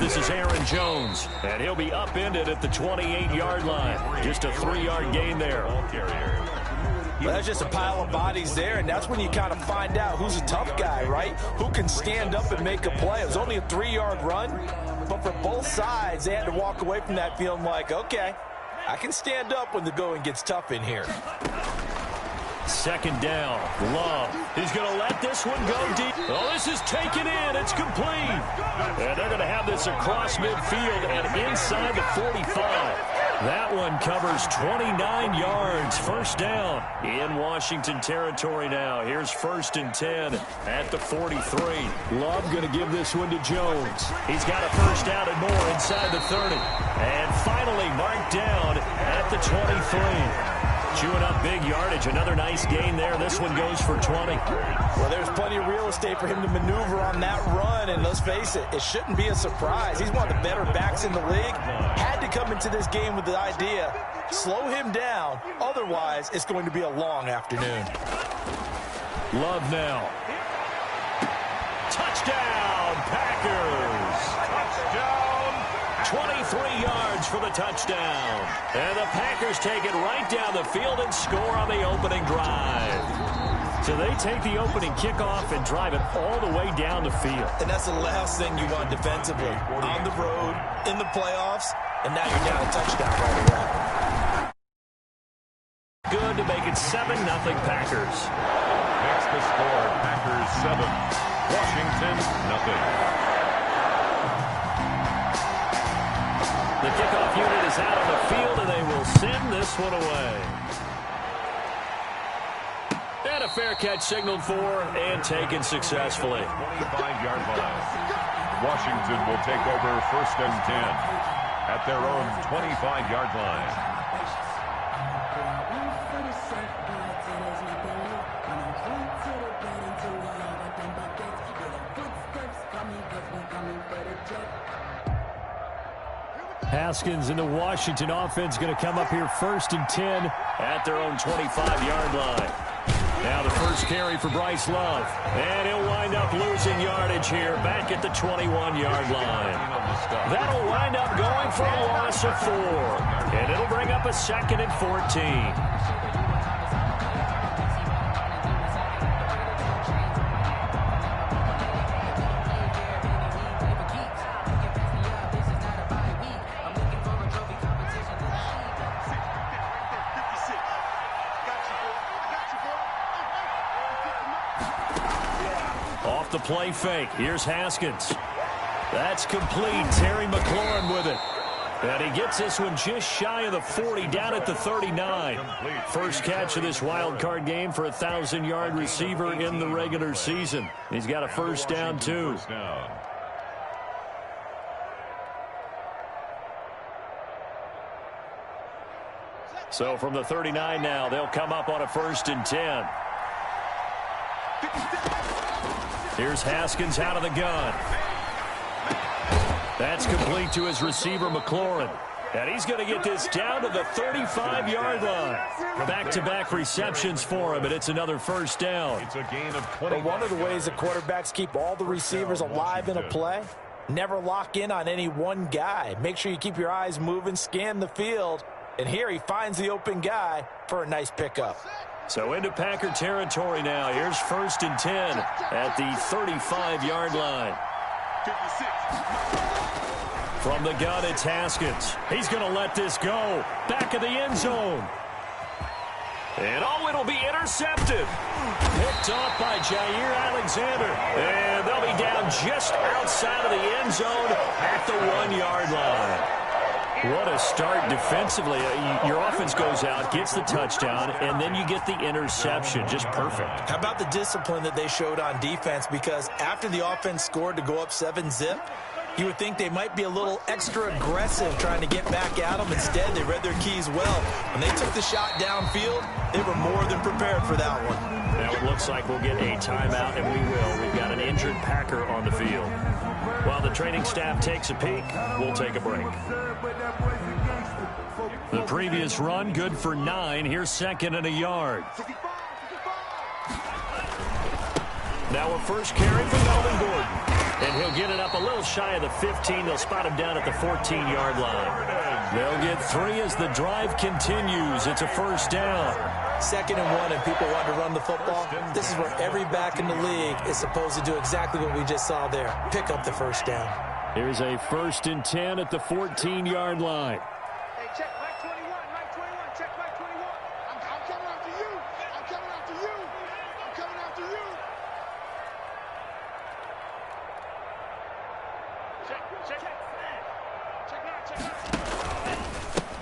This is Aaron Jones, and he'll be upended at the 28-yard line. Just a 3-yard gain there. Well, that's just a pile of bodies there, and that's when you kind of find out who's a tough guy, right? Who can stand up and make a play. It was only a 3-yard run, but for both sides, they had to walk away from that feeling like, okay, I can stand up when the going gets tough in here. Second down, Love. He's going to let this one go deep. Oh, this is taken in. It's complete. And they're going to have this across midfield and inside the 45. That one covers 29 yards. First down in Washington territory now. Here's 1st and 10 at the 43. Love going to give this one to Jones. He's got a first down and more inside the 30. And finally marked down at the 23. Chewing up big yardage. Another nice gain there. This one goes for 20. Well, there's plenty of real estate for him to maneuver on that run, and let's face it, it shouldn't be a surprise. He's one of the better backs in the league. Had to come into this game with the idea, slow him down, otherwise it's going to be a long afternoon. Love now. Touchdown, Packers! Touchdown! 23 yards for the touchdown. And the Packers take it right down the field and score on the opening drive. So they take the opening kickoff and drive it all the way down the field. And that's the last thing you want defensively. On the road, in the playoffs, and now you're down a touchdown right away. Good to make it 7-0 Packers. Next to score, Packers 7, Washington 0. The kickoff unit is out on the field, and they will send this one away. And a fair catch signaled for and taken successfully. 25-yard line. Washington will take over 1st and 10 at their own 25-yard line. Haskins and the Washington offense going to come up here 1st and 10 at their own 25-yard line. Now the first carry for Bryce Love. And he'll wind up losing yardage here back at the 21-yard line. That'll wind up going for a loss of 4. And it'll bring up a 2nd and 14. The play fake. Here's Haskins. That's complete. Terry McLaurin with it. And he gets this one just shy of the 40, down at the 39. First catch of this wild card game for a 1,000-yard receiver in the regular season. He's got a first down, too. So from the 39 now, they'll come up on a 1st and 10. Here's Haskins out of the gun. That's complete to his receiver, McLaurin. And he's going to get this down to the 35-yard line. Back-to-back receptions for him, and it's another first down. It's a gain of 20. But one of the ways the quarterbacks keep all the receivers alive in a play, never lock in on any one guy. Make sure you keep your eyes moving, scan the field. And here he finds the open guy for a nice pickup. So into Packer territory now. Here's 1st and 10 at the 35-yard line. From the gun, it's Haskins. He's going to let this go. Back of the end zone. And oh, it'll be intercepted. Picked off by Jair Alexander. And they'll be down just outside of the end zone at the 1-yard line. What a start defensively. Your offense goes out, gets the touchdown, and then you get the interception. Just perfect. How about the discipline that they showed on defense? Because after the offense scored to go up 7-zip, you would think they might be a little extra aggressive trying to get back at them. Instead, they read their keys well. When they took the shot downfield, they were more than prepared for that one. Now it looks like we'll get a timeout, and we will. We've got an injured Packer on the field. While the training staff takes a peek, we'll take a break. The previous run, good for 9. Here's 2nd and a yard. Now a first carry for Melvin Gordon. And he'll get it up a little shy of the 15. They'll spot him down at the 14-yard line. They'll get 3 as the drive continues. It's a first down. 2nd and 1, and people want to run the football. This is where every back in the league is supposed to do exactly what we just saw there. Pick up the first down. Here's a 1st and 10 at the 14-yard line. Hey, check back 21, back 21, check back 21. I'm coming after you. I'm coming after you. I'm coming after you. Check.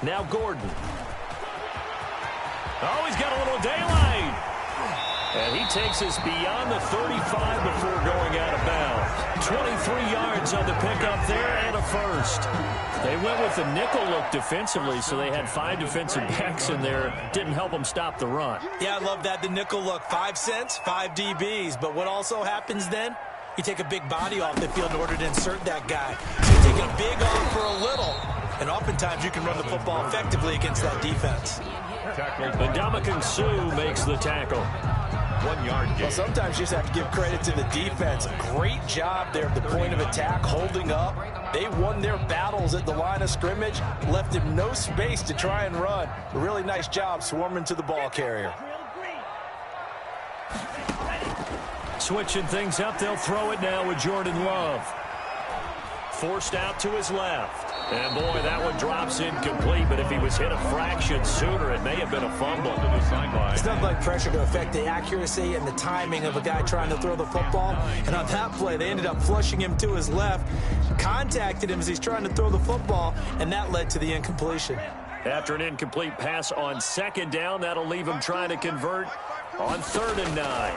Now Gordon. Oh, he's got a little daylight. And he takes us beyond the 35 before going out of bounds. 23 yards on the pickup there and a first. They went with the nickel look defensively, so they had 5 defensive backs in there. Didn't help them stop the run. Yeah, I love that, the nickel look. 5 cents, 5 DBs. But what also happens then? You take a big body off the field in order to insert that guy. So you take a big off for a little. And oftentimes you can run the football effectively against that defense. Ndamukong Suh makes the tackle. 1 yard gain. Well, sometimes you just have to give credit to the defense. Great job there at the point of attack, holding up. They won their battles at the line of scrimmage, left him no space to try and run. A really nice job swarming to the ball carrier. Switching things up, they'll throw it now with Jordan Love. Forced out to his left. And, boy, that one drops incomplete, but if he was hit a fraction sooner, it may have been a fumble. It's nothing like pressure to affect the accuracy and the timing of a guy trying to throw the football. And on that play, they ended up flushing him to his left, contacted him as he's trying to throw the football, and that led to the incompletion. After an incomplete pass on 2nd down, that'll leave him trying to convert on 3rd and 9.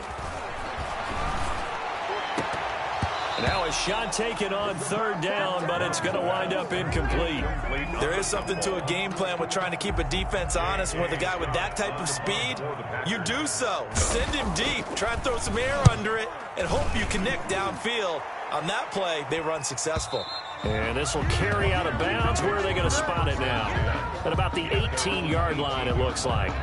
Now a shot taken on 3rd down, but it's going to wind up incomplete. There is something to a game plan with trying to keep a defense honest. With a guy with that type of speed, you do so. Send him deep, try and throw some air under it, and hope you connect downfield. On that play, they run successful. And this will carry out of bounds. Where are they going to spot it now? At about the 18-yard line, it looks like.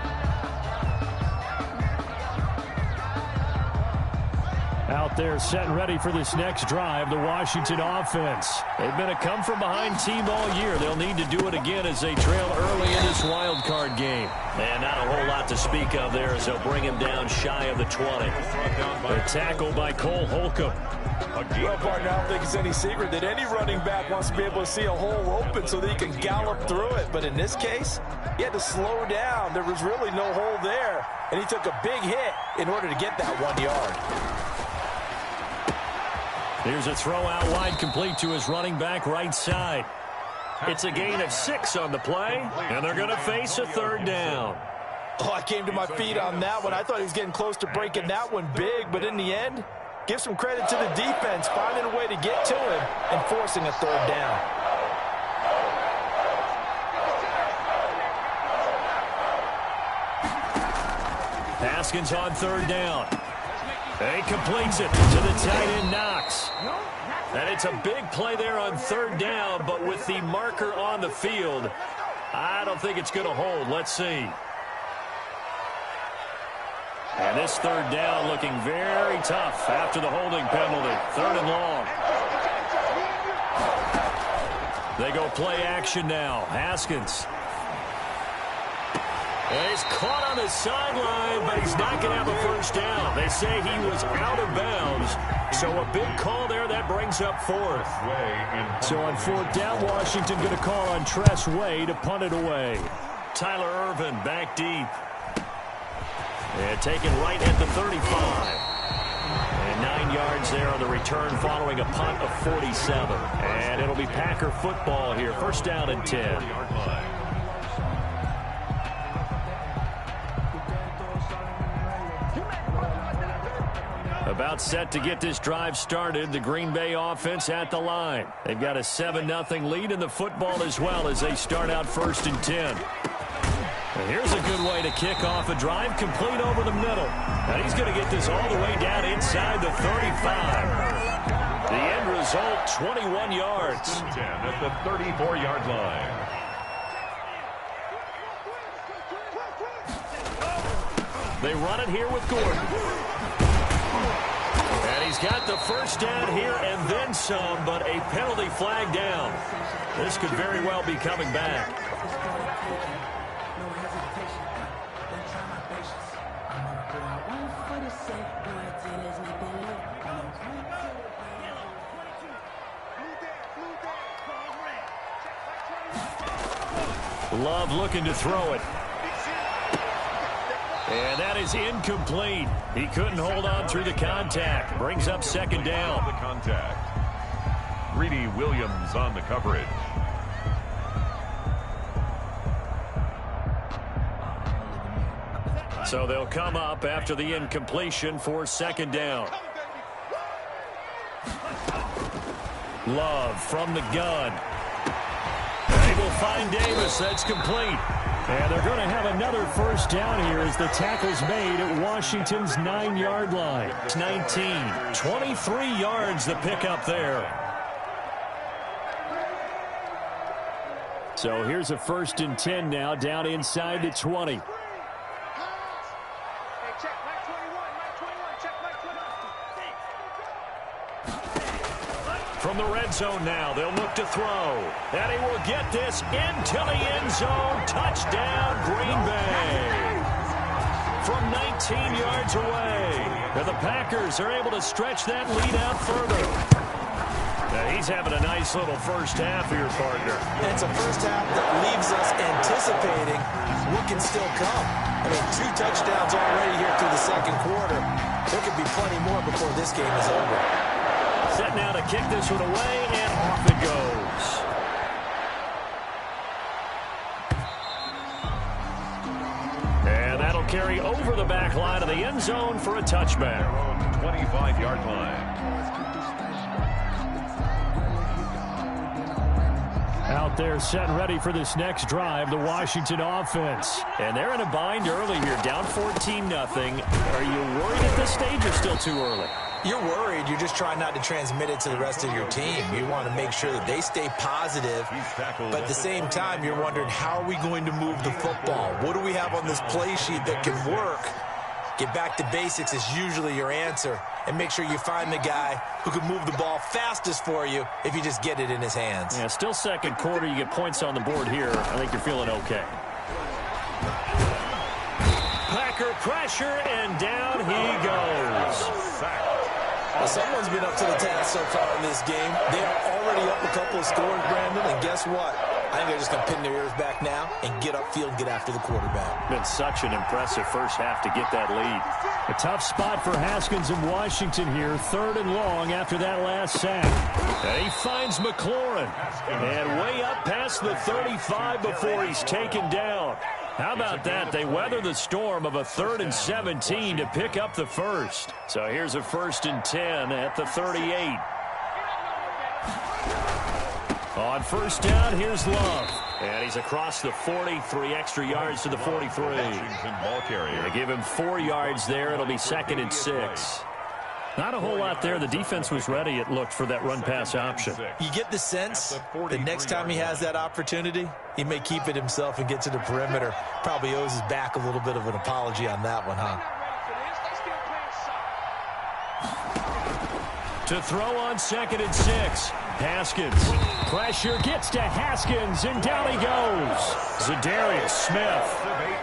Out there set and ready for this next drive, the Washington offense. They've been a come-from-behind team all year. They'll need to do it again as they trail early in this wild card game. And not a whole lot to speak of there as they'll bring him down shy of the 20. A tackle by Cole Holcomb. Well, partner, I don't think it's any secret that any running back wants to be able to see a hole open so that he can gallop through it. But in this case, he had to slow down. There was really no hole there. And he took a big hit in order to get that 1 yard. Here's a throw out wide, complete to his running back right side. It's a gain of 6 on the play, and they're going to face a 3rd down. Oh, I came to my feet on that one. I thought he was getting close to breaking that one big, but in the end, give some credit to the defense, finding a way to get to him and forcing a 3rd down. Haskins on 3rd down. He completes it to the tight end, Knox. And it's a big play there on 3rd down, but with the marker on the field, I don't think it's going to hold. Let's see. And this 3rd down looking very tough after the holding penalty. 3rd and long. They go play action now. Haskins. And he's caught on the sideline, but he's not going to have a first down. They say he was out of bounds. So a big call there that brings up 4th. So on 4th down, Washington going to call on Tress Way to punt it away. Tyler Ervin back deep. And taken right at the 35. And 9 yards there on the return following a punt of 47. And it'll be Packer football here. First down and 10. About set to get this drive started. The Green Bay offense at the line. They've got a 7-0 lead in the football as well as they start out 1st and 10. And here's a good way to kick off a drive, complete over the middle. And he's going to get this all the way down inside the 35. The end result, 21 yards. 10 at the 34-yard line. They run it here with Gordon. And he's got the first down here and then some, but a penalty flag down. This could very well be coming back. Love looking to throw it. And that is incomplete. He couldn't hold on through the contact. Brings up second down. The contact. Greedy Williams on the coverage. So they'll come up after the incompletion for second down. Love from the gun. They will find Davis. That's complete. And they're going to have another first down here as the tackle's made at Washington's 9-yard line. It's 19. 23 yards the pickup there. So here's a 1st and 10 now, down inside the 20. From the red zone now, they'll look to throw. And he will get this into the end zone. Touchdown, Green Bay. From 19 yards away. And the Packers are able to stretch that lead out further. Now he's having a nice little first half here, partner. And it's a first half that leaves us anticipating what can still come. I mean, 2 touchdowns already here through the second quarter. There could be plenty more before this game is over. Set now to kick this one away, and off it goes. And that'll carry over the back line of the end zone for a touchback. 25-yard line. Out there set and ready for this next drive, the Washington offense. And they're in a bind early here, down 14-0. Are you worried at this stage or still too early? You're worried. You're just trying not to transmit it to the rest of your team. You want to make sure that they stay positive. But at the same time, you're wondering, how are we going to move the football? What do we have on this play sheet that can work? Get back to basics is usually your answer. And make sure you find the guy who can move the ball fastest for you if you just get it in his hands. Yeah, still second quarter. You get points on the board here. I think you're feeling okay. Packer pressure, and down he goes. Well, someone's been up to the task so far in this game. They are already up a couple of scores, Brandon, and guess what? I think they're just going to pin their ears back now and get upfield and get after the quarterback. Been such an impressive first half to get that lead. A tough spot for Haskins in Washington here. 3rd and long after that last sack. And he finds McLaurin. And way up past the 35 before he's taken down. How about that? They weather the storm of a 3rd and 17 to pick up the first. So here's a 1st and 10 at the 38. On first down, here's Love. And he's across the 43 extra yards to the 43. They give him 4 yards there. It'll be 2nd and 6. Not a whole lot there. The defense was ready, it looked, for that run-pass option. You get the sense that next time he has that opportunity, he may keep it himself and get to the perimeter. Probably owes his back a little bit of an apology on that one, huh? To throw on 2nd and 6. Haskins. Pressure gets to Haskins, and down he goes. Zadarius Smith.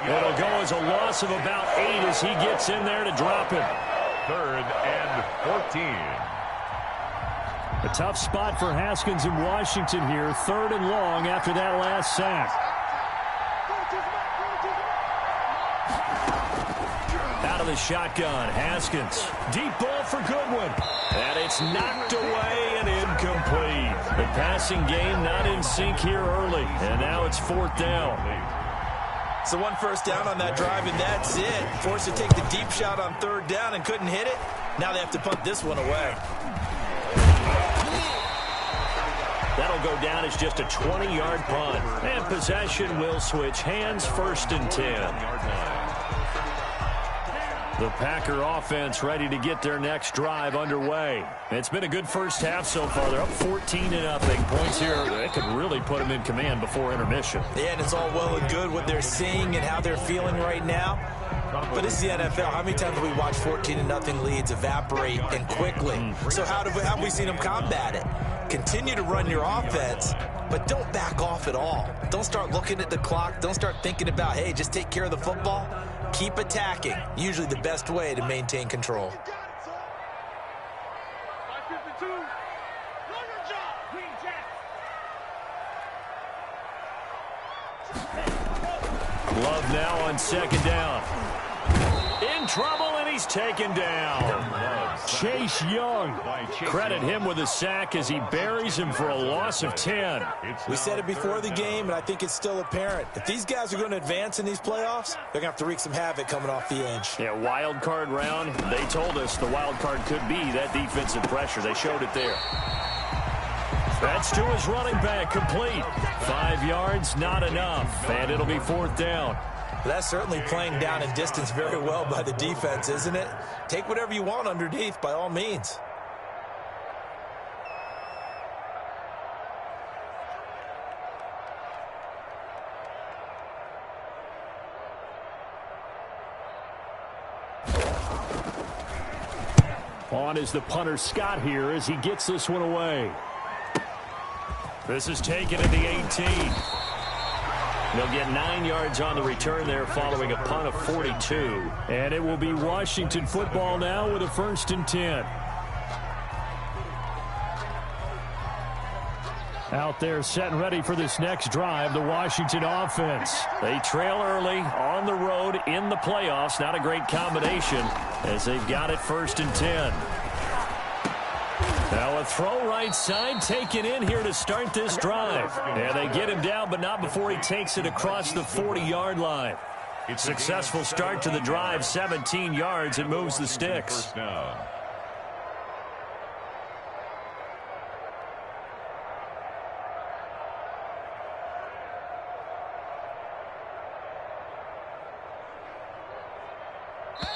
It'll go as a loss of about 8 as he gets in there to drop him. 3rd and 14. A tough spot for Haskins in Washington here. 3rd and long after that last sack. Out of the shotgun, Haskins. Deep ball for Goodwin. And it's knocked away and incomplete. The passing game not in sync here early. And now it's 4th down. So 1 first down on that drive, and that's it. Forced to take the deep shot on 3rd down and couldn't hit it. Now they have to punt this one away. That'll go down as just a 20-yard punt. And possession will switch hands, 1st and 10. The Packer offense ready to get their next drive underway. It's been a good first half so far. They're up 14-0. Points here, they could really put them in command before intermission. Yeah, and it's all well and good what they're seeing and how they're feeling right now. But it's the NFL. How many times have we watched 14-0 leads evaporate and quickly? So how have we seen them combat it? Continue to run your offense, but don't back off at all. Don't start looking at the clock. Don't start thinking about, hey, just take care of the football. Keep attacking. Usually the best way to maintain control. Love now on second down. In trouble, and he's taken down. Chase Young. Credit him with a sack as he buries him for a loss of 10. We said it before the game, and I think it's still apparent. If these guys are going to advance in these playoffs, they're going to have to wreak some havoc coming off the edge. Yeah, wild card round. They told us the wild card could be that defensive pressure. They showed it there. That's to his running back, complete. 5 yards, not enough, and it'll be fourth down. That's certainly playing down in distance very well by the defense, isn't it? Take whatever you want underneath, by all means. On is the punter Scott here as he gets this one away. This is taken at the 18. They'll get 9 yards on the return there following a punt of 42. And it will be Washington football now with a 1st and 10. Out there set and ready for this next drive, the Washington offense. They trail early on the road in the playoffs. Not a great combination as they've got it 1st and 10. Now a throw right side taken in here to start this drive. And they get him down, but not before he takes it across the 40-yard line. Successful start to the drive, 17 yards. It moves the sticks.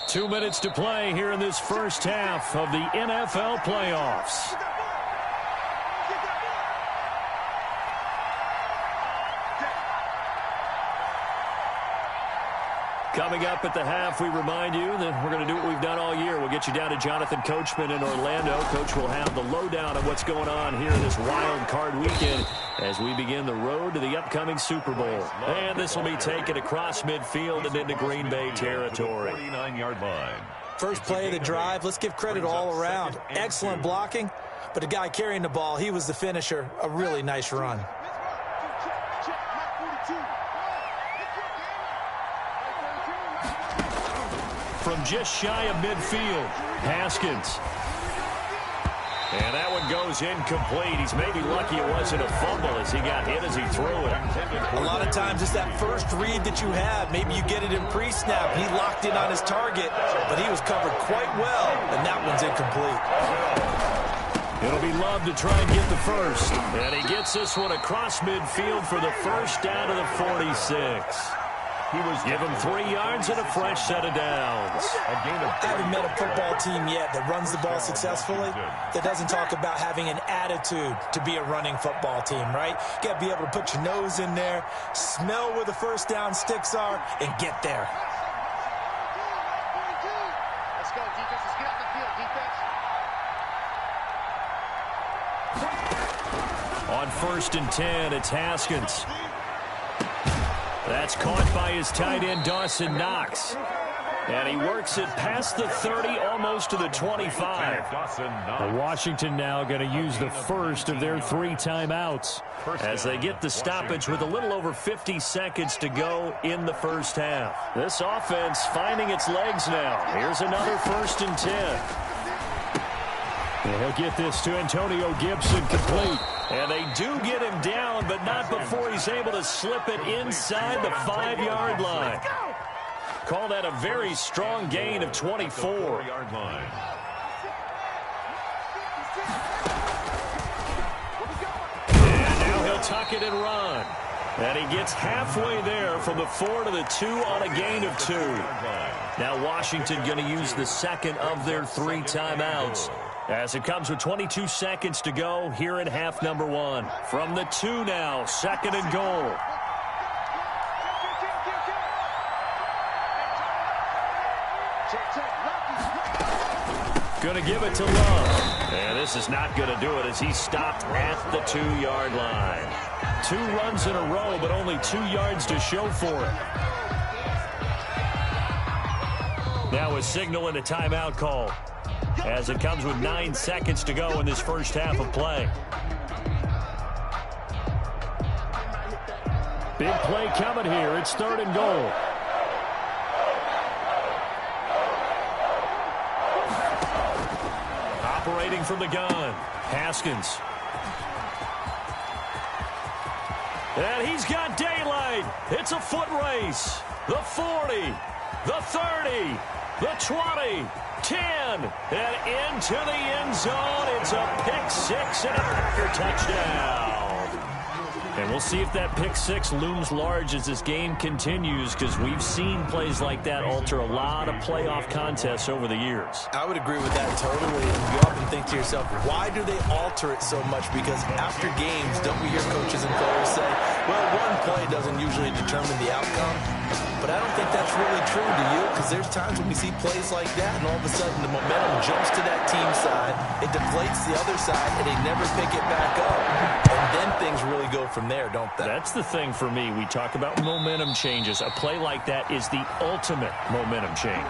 Two minutes to play here in this first half of the NFL playoffs. Coming up at the half, we remind you that we're going to do what we've done all year. We'll get you down to Jonathan Coachman in Orlando. Coach will have the lowdown of what's going on here this wild card weekend as we begin the road to the upcoming Super Bowl. And this will be taken across midfield and into Green Bay territory. 49-yard line. First play of the drive, let's give credit all around. Excellent blocking, but the guy carrying the ball, he was the finisher. A really nice run. From just shy of midfield, Haskins. And that one goes incomplete. He's maybe lucky it wasn't a fumble as he got hit as he threw it. A lot of times it's that first read that you have. Maybe you get it in pre-snap. He locked in on his target, but he was covered quite well, and that one's incomplete. It'll be Love to try and get the first. And he gets this one across midfield for the first down to the 46. Give him 3 yards and a fresh set of downs. I haven't met a football team yet that runs the ball successfully that doesn't talk about having an attitude to be a running football team, right? You got to be able to put your nose in there, smell where the first down sticks are, and get there. Let's go, defense. Let's get out the field, defense. On 1st and 10, it's Haskins. That's caught by his tight end, Dawson Knox. And he works it past the 30, almost to the 25. Washington now going to use the first of their 3 timeouts as they get the stoppage with a little over 50 seconds to go in the first half. This offense finding its legs now. Here's another 1st and 10. And he'll get this to Antonio Gibson, complete. And they do get him down, but not before he's able to slip it inside the 5-yard line. Call that a very strong gain of 24. And now he'll tuck it and run. And he gets halfway there from the 4 to the 2 on a gain of 2. Now Washington going to use the second of their 3 timeouts as it comes with 22 seconds to go here in half number 1. From the 2 now, 2nd and goal. Going to give it to Love. And this is not going to do it as he's stopped at the 2-yard line. 2 runs in a row, but only 2 yards to show for it. Now a signal and a timeout call as it comes with 9 seconds to go in this first half of play. Big play coming here. It's 3rd and goal. Operating from the gun, Haskins. And he's got daylight. It's a foot race. The 40, the 30, the 20, 10, and into the end zone. It's a pick 6 and a Packer touchdown. And we'll see if that pick 6 looms large as this game continues, because we've seen plays like that alter a lot of playoff contests over the years. I would agree with that totally. And you often think to yourself, why do they alter it so much? Because after games, don't we hear coaches and players say, well, one play doesn't usually determine the outcome. But I don't think that's really true, do you? Because there's times when we see plays like that, and all of a sudden the momentum jumps to that team side, it deflates the other side, and they never pick it back up. And then things really go from there, don't they? That's the thing for me. We talk about momentum changes. A play like that is the ultimate momentum change.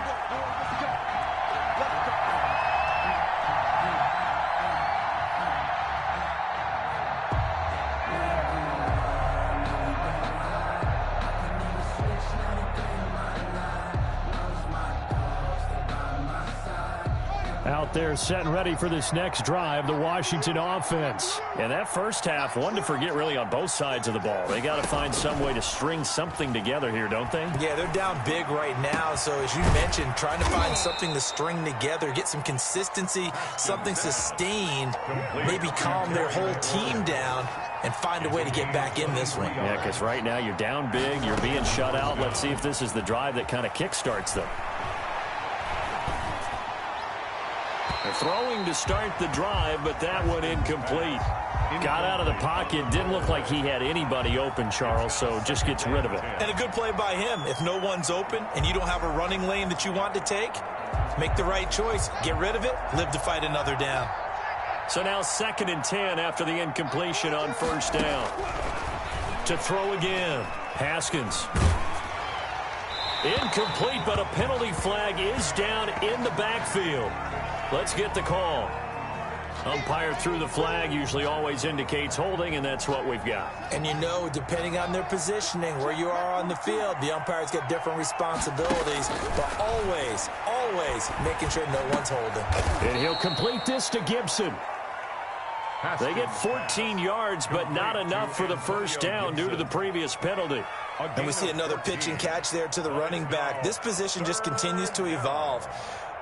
Out there set and ready for this next drive, the Washington offense. And that first half, one to forget really on both sides of the ball. They got to find some way to string something together here, don't they? Yeah, they're down big right now. So as you mentioned, trying to find something to string together, get some consistency, something sustained, maybe calm their whole team down and find a way to get back in this one. Yeah, because right now you're down big, you're being shut out. Let's see if this is the drive that kind of kickstarts them. They're throwing to start the drive, but that one incomplete. Got out of the pocket. Didn't look like he had anybody open, Charles, so just gets rid of it. And a good play by him. If no one's open and you don't have a running lane that you want to take, make the right choice. Get rid of it. Live to fight another down. So now 2nd and 10 after the incompletion on first down. To throw again, Haskins. Incomplete, but a penalty flag is down in the backfield. Let's get the call. Umpire threw the flag, usually always indicates holding, and that's what we've got. And you know, depending on their positioning, where you are on the field, the umpire's got different responsibilities, but always, always making sure no one's holding. And he'll complete this to Gibson. They get 14 yards, but not enough for the first down due to the previous penalty. And we see another pitch and catch there to the running back. This position just continues to evolve.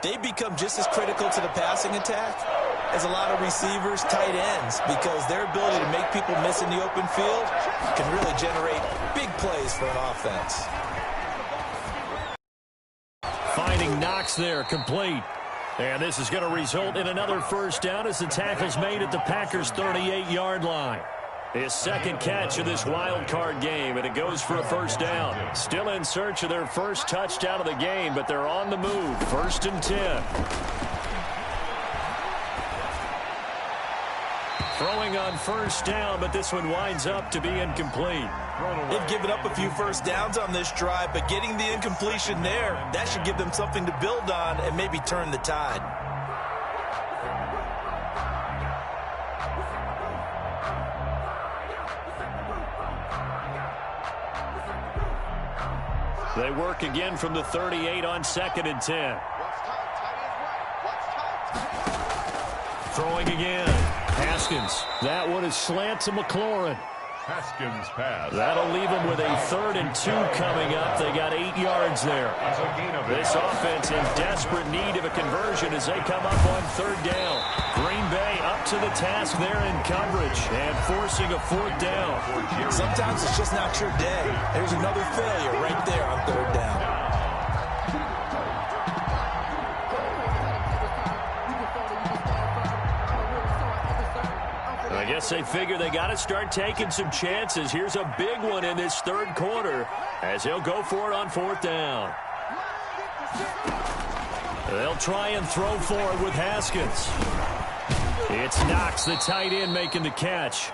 They become just as critical to the passing attack as a lot of receivers, tight ends, because their ability to make people miss in the open field can really generate big plays for an offense. Finding Knox there, complete. And this is going to result in another first down as the tackle's made at the Packers' 38-yard line. His second catch of this wild card game, and it goes for a first down. Still in search of their first touchdown of the game, but they're on the move. 1st and 10. Throwing on first down, but this one winds up to be incomplete. They've given up a few first downs on this drive, but getting the incompletion there, that should give them something to build on and maybe turn the tide. They work again from the 38 on 2nd and 10. Throwing again. Haskins. That one is slant to McLaurin. Haskins pass. That'll leave them with a 3rd and 2 coming up. They got 8 yards there. This offense in desperate need of a conversion as they come up on 3rd down. Green Bay up to the task there in coverage and forcing a 4th down. Sometimes it's just not your day. There's another failure right there on 3rd down. I guess they figure they got to start taking some chances. Here's a big one in this 3rd quarter as they'll go for it on 4th down. They'll try and throw for it with Haskins. It's Knox, the tight end, making the catch.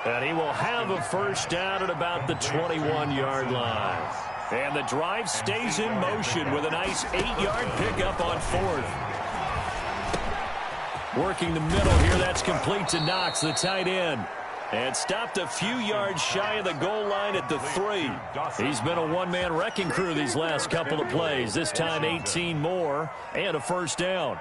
And he will have a 1st down at about the 21-yard line. And the drive stays in motion with a nice 8-yard pickup on 4th. Working the middle here, that's complete to Knox, the tight end. And stopped a few yards shy of the goal line at the 3. He's been a one-man wrecking crew these last couple of plays. This time 18 more and a 1st down.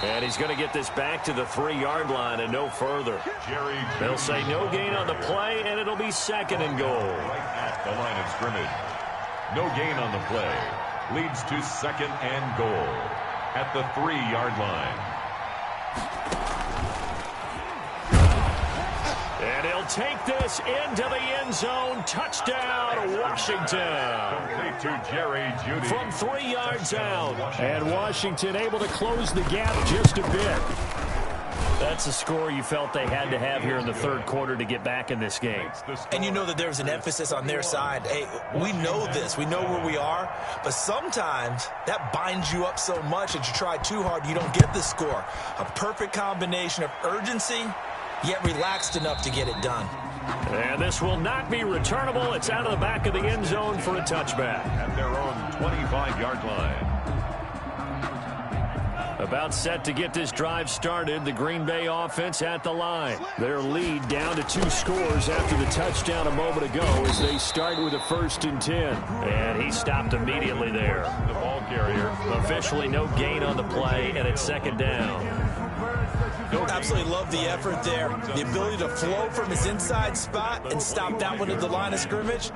And he's going to get this back to the 3-yard line and no further. They'll say no gain on the play, and it'll be 2nd and goal. Right at the line of scrimmage. No gain on the play. Leads to 2nd and goal at the 3-yard line. And he'll take this into the end zone. Touchdown, Washington. Complete to Jerry Jeudy. From 3 yards out. And Washington able to close the gap just a bit. That's a score you felt they had to have here in the 3rd quarter to get back in this game. And you know that there's an emphasis on their side. Hey, we know this. We know where we are. But sometimes that binds you up so much that you try too hard, you don't get the score. A perfect combination of urgency, yet relaxed enough to get it done. And this will not be returnable. It's out of the back of the end zone for a touchback. At their own 25-yard line. About set to get this drive started, the Green Bay offense at the line. Their lead down to 2 scores after the touchdown a moment ago as they start with a 1st and 10. And he stopped immediately there. The ball carrier. Officially no gain on the play, and it's 2nd down. Absolutely love the effort there. The ability to flow from his inside spot and stop that one at the line of scrimmage.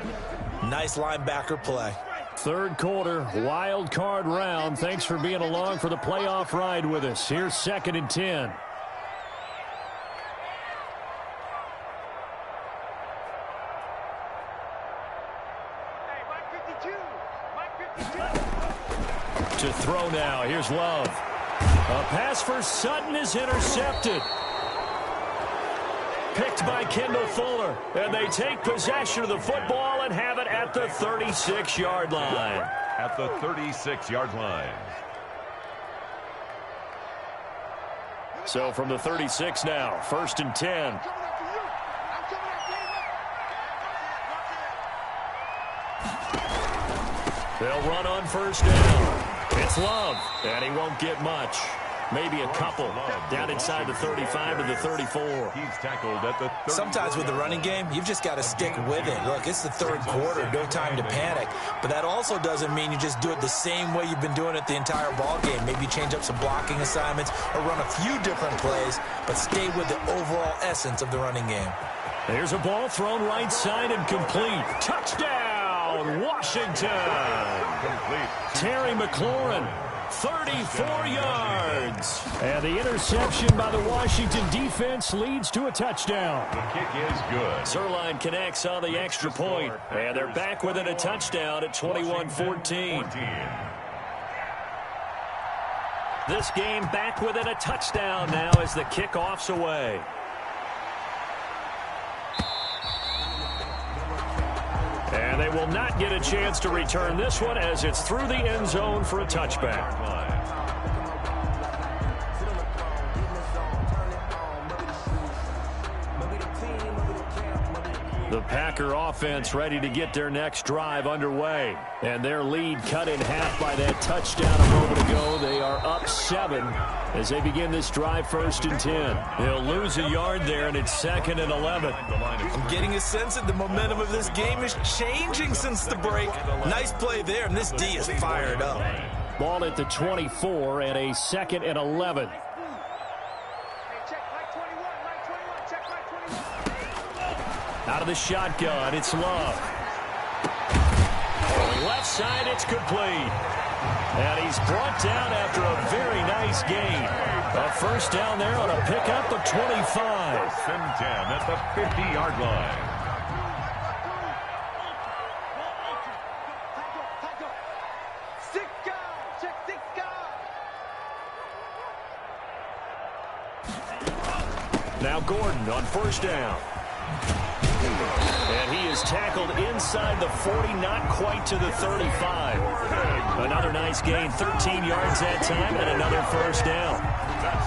Nice linebacker play. 3rd quarter, wild card round. Thanks for being along for the playoff ride with us. Here's 2nd and 10. To throw now, here's Love. A pass for Sutton is intercepted. Picked by Kendall Fuller. And they take possession of the football and have it at the 36-yard line. At the 36-yard line. So from the 36 now, 1st and 10. They'll run on 1st down. It's Love, and he won't get much. Maybe a couple down inside the 35 to the 34. He's tackled at the 30. Sometimes with the running game, you've just got to stick with it. Look, it's the 3rd quarter, no time to panic. But that also doesn't mean you just do it the same way you've been doing it the entire ball game. Maybe change up some blocking assignments or run a few different plays, but stay with the overall essence of the running game. There's a ball thrown right side and complete. Touchdown, Washington. Complete. Terry McLaurin. 34 yards. And the interception by the Washington defense leads to a touchdown. The kick is good. Zerline connects on the extra point. And they're back within a touchdown at 21-14. This game back within a touchdown now as the kickoff's away. And they will not get a chance to return this one as it's through the end zone for a touchback. The Packer offense ready to get their next drive underway. And their lead cut in half by that touchdown a moment ago. They are up 7 as they begin this drive 1st and 10. They'll lose a yard there, and it's 2nd and 11. I'm getting a sense that the momentum of this game is changing since the break. Nice play there, and this D is fired up. Ball at the 24 and a 2nd and 11. Out of the shotgun, it's Love. Going left side, it's complete. And he's brought down after a very nice gain. A 1st down there on a pickup of 25. 1st and 10 at the 50-yard line. Now Gordon on 1st down. And he is tackled inside the 40, not quite to the 35. Another nice gain, 13 yards that time, and another 1st down.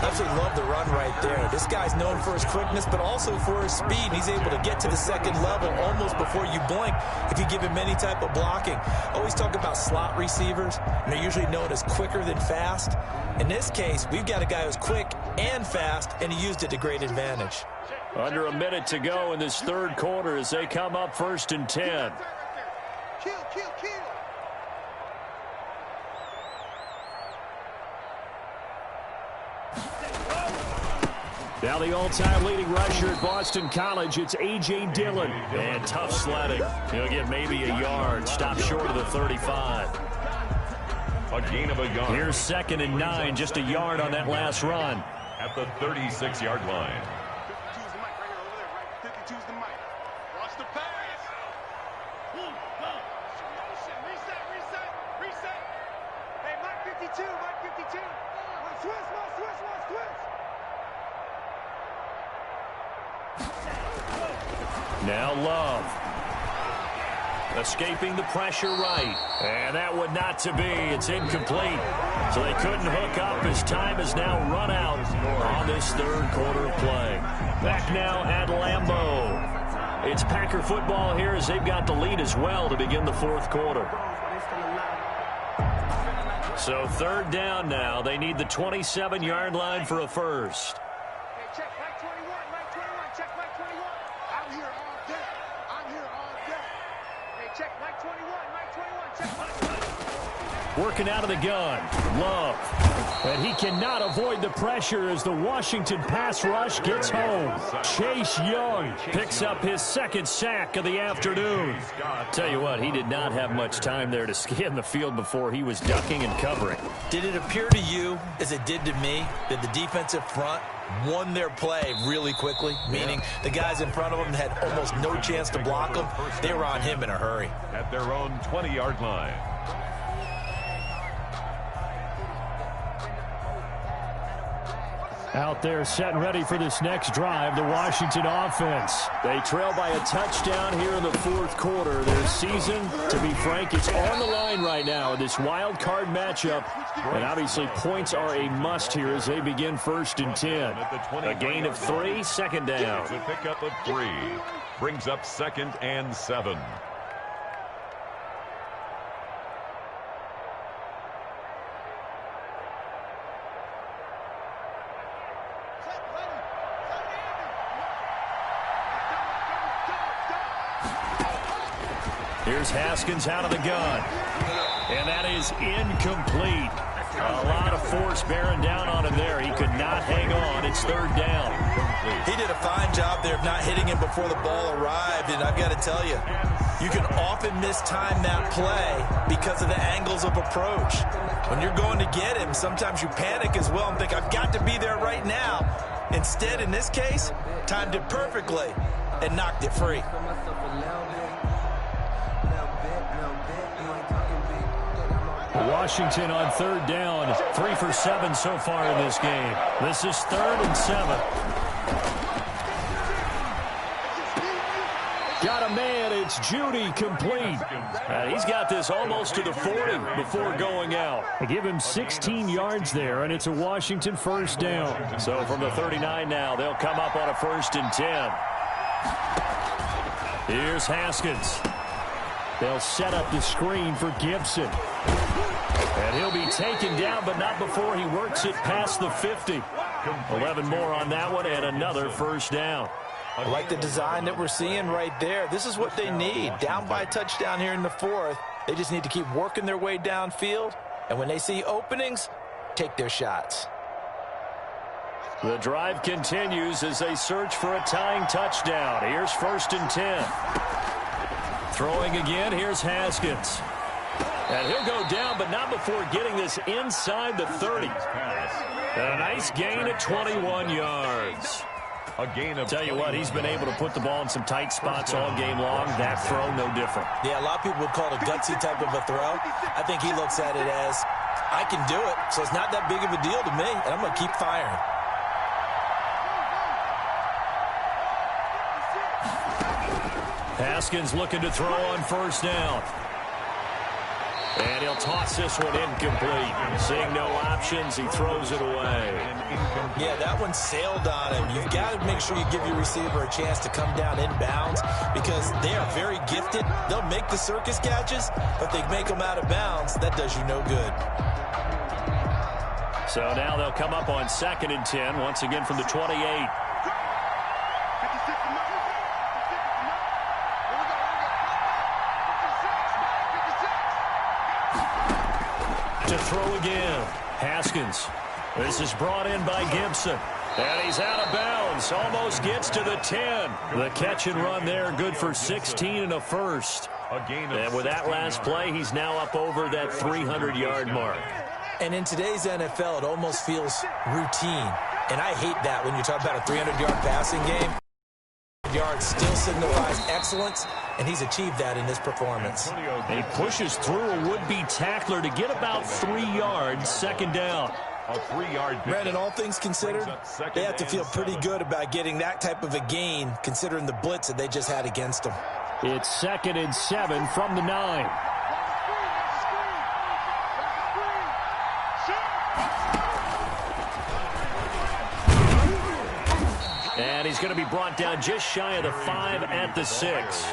Absolutely love the run right there. This guy's known for his quickness, but also for his speed. He's able to get to the 2nd level almost before you blink if you give him any type of blocking. Always talk about slot receivers, and they're usually known as quicker than fast. In this case, we've got a guy who's quick and fast, and he used it to great advantage. Under a minute to go in this 3rd quarter as they come up 1st and 10. Kill, kill, kill. Now the all-time leading rusher at Boston College, it's A.J. Dillon. And tough sledding. He'll get maybe a yard. Stop short of the 35. A gain of a yard. Here's 2nd and 9, just a yard on that last run. At the 36-yard line. 52's the mic right here, over there, right? 52's the mic. Watch the pass. Motion, reset, reset, reset. Hey, Mike 52, Mike 52. One switch, one switch, one switch. Now Love. Escaping the pressure right. And that would not to be. It's incomplete. So they couldn't hook up as time has now run out on this 3rd quarter of play. Back now at Lambeau. It's Packer football here as they've got the lead as well to begin the 4th quarter. So 3rd down now. They need the 27-yard line for a 1st. Hey, check Mike 21, Mike 21, check Mike 21. I'm here all day. I'm here all day. Hey, check Mike 21, Mike 21, check Mike 21. Working out of the gun. Love. And he cannot avoid the pressure as the Washington pass rush gets home. Chase Young picks up his 2nd sack of the afternoon. Tell you what, he did not have much time there to scan the field before he was ducking and covering. Did it appear to you, as it did to me, that the defensive front won their play really quickly? Meaning the guys in front of them had almost no chance to block them. They were on him in a hurry. At their own 20-yard line. Out there set and ready for this next drive, the Washington offense. They trail by a touchdown here in the 4th quarter. Their season, to be frank, it's on the line right now in this wild card matchup. And obviously points are a must here as they begin 1st and 10. A gain of 3, 2nd down. The pickup of 3 brings up 2nd and 7. Here's Haskins out of the gun. And that is incomplete. A lot of force bearing down on him there. He could not hang on. It's 3rd down. He did a fine job there of not hitting him before the ball arrived. And I've got to tell you, you can often mistime that play because of the angles of approach. When you're going to get him, sometimes you panic as well and think, I've got to be there right now. Instead, in this case, timed it perfectly and knocked it free. Washington on 3rd down, 3 for 7 so far in this game. This is 3rd and 7. Got a man, it's Judy, complete. He's got this almost to the 40 before going out. They give him 16 yards there, and it's a Washington 1st down. So from the 39 now, they'll come up on a 1st and 10. Here's Haskins. They'll set up the screen for Gibson. And he'll be taken down, but not before he works it past the 50. 11 more on that one, and another first down. I like the design that we're seeing right there. This is what they need. Down by a touchdown here in the fourth. They just need to keep working their way downfield. And when they see openings, take their shots. The drive continues as they search for a tying touchdown. Here's 1st and 10. Throwing again, here's Haskins. And he'll go down, but not before getting this inside the 30. A nice gain at 21 yards. A gain of Tell you what, he's been able to put the ball in some tight spots all game long. That throw, no different. Yeah, a lot of people would call it a gutsy type of a throw. I think he looks at it as, I can do it, so it's not that big of a deal to me, and I'm going to keep firing. Haskins looking to throw on 1st down. And he'll toss this one incomplete. Seeing no options, he throws it away. Yeah, that one sailed on him. You've got to make sure you give your receiver a chance to come down inbounds because they are very gifted. They'll make the circus catches, but they make them out of bounds. That does you no good. So now they'll come up on 2nd and 10, once again from the 28. To throw again. Haskins. This is brought in by Gibson. And he's out of bounds. Almost gets to the 10. The catch and run there, good for 16 and a first. And with that last play, he's now up over that 300-yard mark. And in today's NFL, it almost feels routine. And I hate that when you talk about a 300-yard passing game. Yards still signifies excellence, and he's achieved that in this performance. He pushes through a would-be tackler to get about 3 yards, 2nd down. A 3-yard. Brandon, all things considered, they have to feel pretty good about getting that type of a gain, considering the blitz that they just had against them. It's 2nd and 7 from the 9. And he's going to be brought down just shy of the 5 at the 6.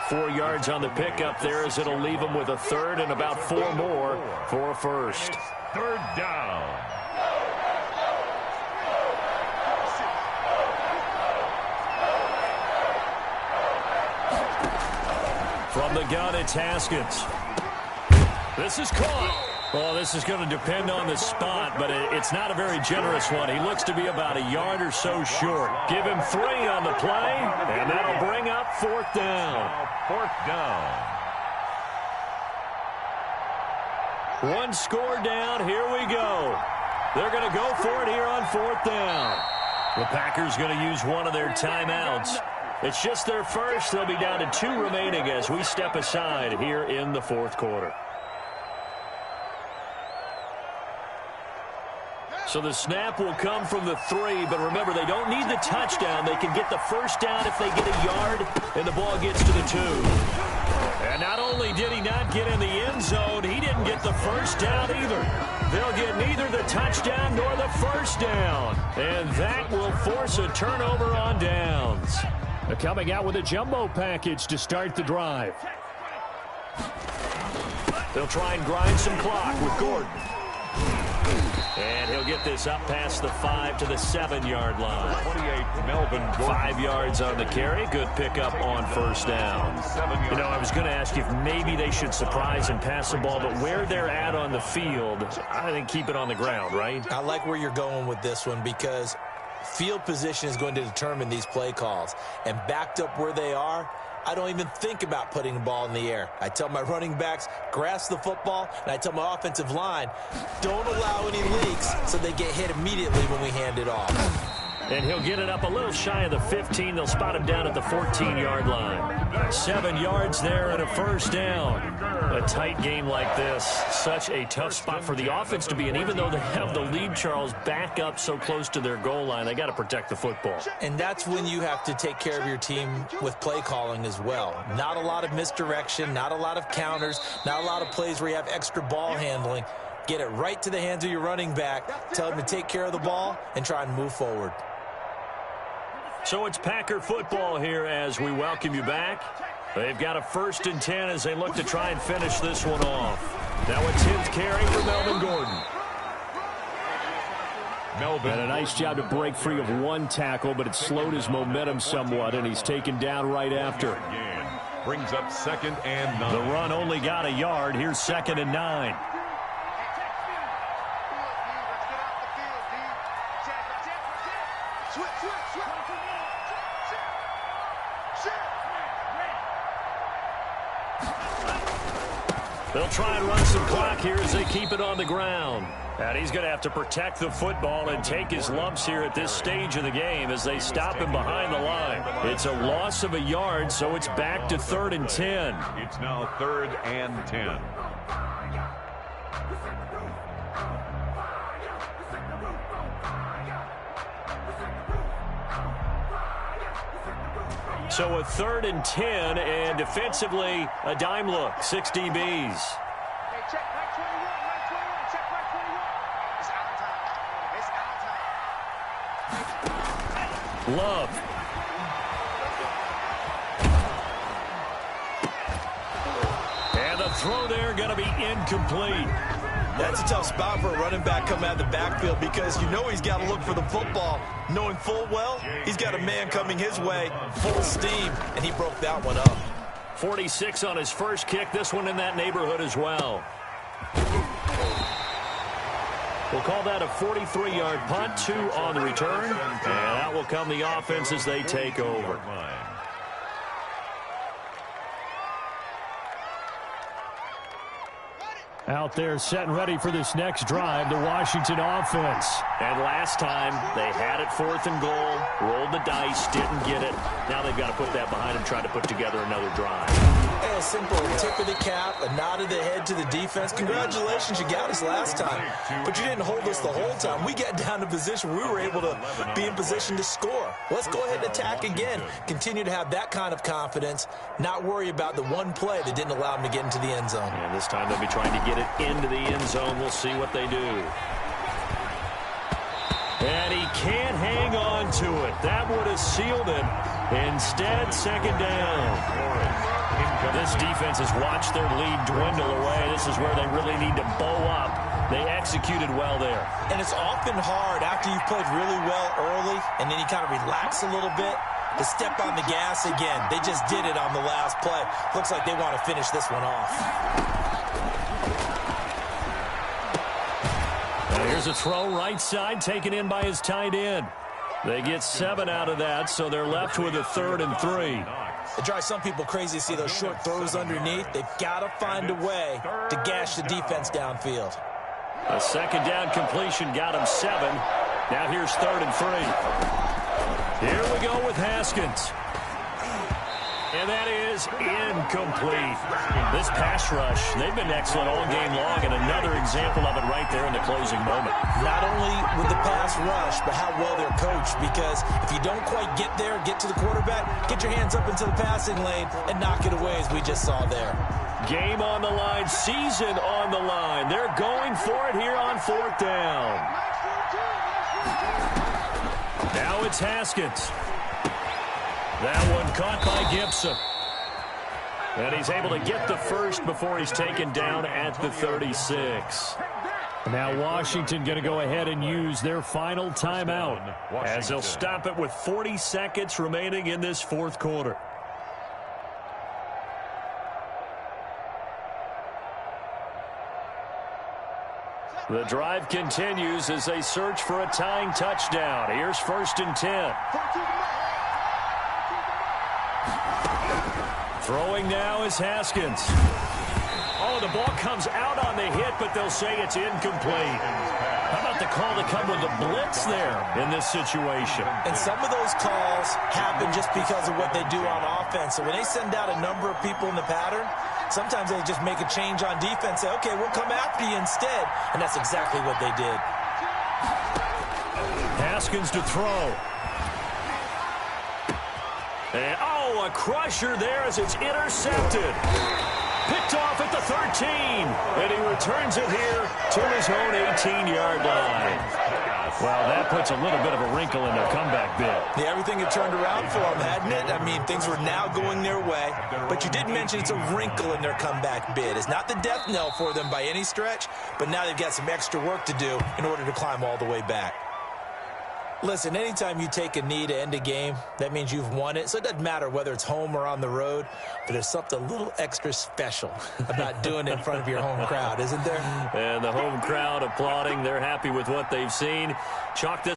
4 yards on the pickup there as it'll leave him with a 3rd and about 4 more for a first. 3rd down. From the gun, it's Haskins. This is caught. Well, this is going to depend on the spot, but it's not a very generous one. He looks to be about a yard or so short. Give him 3 on the play, and that'll bring up 4th down. 4th down. 1 score down. Here we go. They're going to go for it here on 4th down. The Packers going to use one of their timeouts. It's just their first. They'll be down to 2 remaining as we step aside here in the 4th quarter. So the snap will come from the 3, but remember, they don't need the touchdown. They can get the 1st down if they get a yard, and the ball gets to the 2. And not only did he not get in the end zone, he didn't get the 1st down either. They'll get neither the touchdown nor the 1st down. And that will force a turnover on downs. They're coming out with a jumbo package to start the drive. They'll try and grind some clock with Gordon. And he'll get this up past the 5 to the 7-yard line. 28, Melvin Gordon. 5 yards on the carry. Good pickup on 1st down. You know, I was going to ask you if maybe they should surprise and pass the ball, but where they're at on the field, I think keep it on the ground, right? I like where you're going with this one because field position is going to determine these play calls. And backed up where they are, I don't even think about putting the ball in the air. I tell my running backs, grasp the football, and I tell my offensive line, don't allow any leaks so they get hit immediately when we hand it off. And he'll get it up a little shy of the 15. They'll spot him down at the 14-yard line. 7 yards there and a 1st down. A tight game like this, such a tough spot for the offense to be in. Even though they have the lead, Charles, back up so close to their goal line, they got to protect the football. And that's when you have to take care of your team with play calling as well. Not a lot of misdirection, not a lot of counters, not a lot of plays where you have extra ball handling. Get it right to the hands of your running back, tell him to take care of the ball, and try and move forward. So it's Packer football here as we welcome you back. They've got a 1st and 10 as they look to try and finish this one off. Now a 10th carry for Melvin Gordon. And a nice job to break free of one tackle, but it slowed his momentum somewhat, and he's taken down right after. Brings up 2nd and 9. The run only got a yard. Here's 2nd and 9. They'll try and run some clock here as they keep it on the ground. And he's going to have to protect the football and take his lumps here at this stage of the game as they stop him behind the line. It's a loss of a yard, so it's back to 3rd and 10. It's now 3rd and 10. So a 3rd and 10, and defensively, a dime look. 6 DBs. Hey, check Mike 21, Mike 21, check Mike 21. It's out time. It's out time. Love. And the throw there going to be incomplete. That's a tough spot for a running back coming out of the backfield because you know he's got to look for the football, knowing full well he's got a man coming his way, full steam, and he broke that one up. 46 on his first kick. This one in that neighborhood as well. We'll call that a 43-yard punt, 2 on the return, and out will come the offense as they take over. Out there set and ready for this next drive, the Washington offense. And last time, they had it 4th and goal, rolled the dice, didn't get it. Now they've got to put that behind them, try to put together another drive. Hey, a simple tip of the cap, a nod of the head to the defense. Congratulations, you got us last time. But you didn't hold us the whole time. We got down to position. We were able to be in position to score. Let's go ahead and attack again. Continue to have that kind of confidence, not worry about the one play that didn't allow them to get into the end zone. And this time they'll be trying to get it into the end zone. We'll see what they do. And he can't hang on to it. That would have sealed him. Instead, 2nd down. This defense has watched their lead dwindle away. This is where they really need to bow up. They executed well there. And it's often hard after you've played really well early and then you kind of relax a little bit to step on the gas again. They just did it on the last play. Looks like they want to finish this one off. Now here's a throw right side taken in by his tight end. They get 7 out of that, so they're left with a 3rd and 3. It drives some people crazy to see those short throws underneath. They've got to find a way to gash the defense downfield. A 2nd down completion got him 7. Now here's 3rd and 3. Here we go with Haskins. And that is incomplete. This pass rush, they've been excellent all game long, and another example of it right there in the closing moment. Not only with the pass rush, but how well they're coached, because if you don't quite get there, get to the quarterback, get your hands up into the passing lane and knock it away as we just saw there. Game on the line, season on the line. They're going for it here on 4th down. Now it's Haskins. That one caught by Gibson. And he's able to get the first before he's taken down at the 36. Now Washington going to go ahead and use their final timeout as they'll stop it with 40 seconds remaining in this 4th quarter. The drive continues as they search for a tying touchdown. Here's 1st and 10. Throwing now is Haskins. Oh, the ball comes out on the hit, but they'll say it's incomplete. How about the call to come with the blitz there in this situation? And some of those calls happen just because of what they do on offense. So when they send out a number of people in the pattern, sometimes they just make a change on defense, say, okay, we'll come after you instead. And that's exactly what they did. Haskins to throw. And, oh, a crusher there as it's intercepted. Picked off at the 13. And he returns it here to his own 18-yard line. Well, that puts a little bit of a wrinkle in their comeback bid. Yeah, everything had turned around for them, hadn't it? I mean, things were now going their way. But you did mention it's a wrinkle in their comeback bid. It's not the death knell for them by any stretch, but now they've got some extra work to do in order to climb all the way back. Listen, anytime you take a knee to end a game, that means you've won it. So it doesn't matter whether it's home or on the road, but there's something a little extra special about doing it in front of your home crowd, isn't there? And the home crowd applauding. They're happy with what they've seen. Chalk this